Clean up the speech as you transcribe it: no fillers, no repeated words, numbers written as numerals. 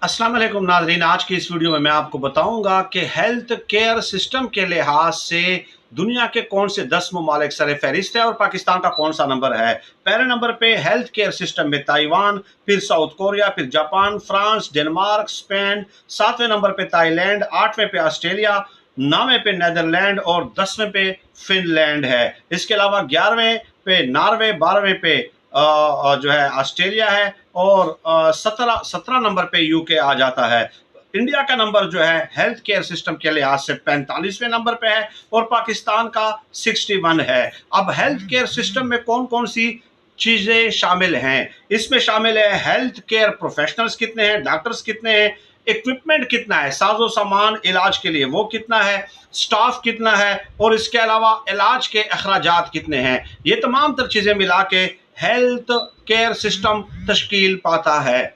अस्सलाम वालेकुम नाज़रीन। आज की इस वीडियो में मैं आपको बताऊंगा कि हेल्थ केयर सिस्टम के लिहाज से दुनिया के कौन से 10 ममालिक सर फहरिस्त है और पाकिस्तान का कौन सा नंबर है। पहले नंबर पे हेल्थ केयर सिस्टम में ताइवान, फिर साउथ कोरिया, फिर जापान, फ्रांस, डेनमार्क, स्पेन। 7वें नंबर पे थाईलैंड, 8वें पे ऑस्ट्रेलिया, 9वें पे नीदरलैंड और 10वें पे फिनलैंड है। इसके अलावा 11वें पे नॉर्वे, 12वें पे जो है ऑस्ट्रेलिया है और 17 नंबर पे यूके आ जाता है। इंडिया का नंबर जो है हेल्थ केयर सिस्टम के लिहाज से 45वें नंबर पे है और पाकिस्तान का 61 है। अब हेल्थ केयर सिस्टम में कौन कौन सी चीजें शामिल हैं? इसमें शामिल है हेल्थ केयर प्रोफेशनल्स कितने हैं, डॉक्टर्स कितने हैं, इक्विपमेंट कितना है, साजो सामान इलाज के लिए वो कितना है, स्टाफ कितना है और इसके अलावा इलाज के अखराजात कितने हैं। ये तमाम तर चीजें मिला के हेल्थ केयर सिस्टम तश्कील पाता है।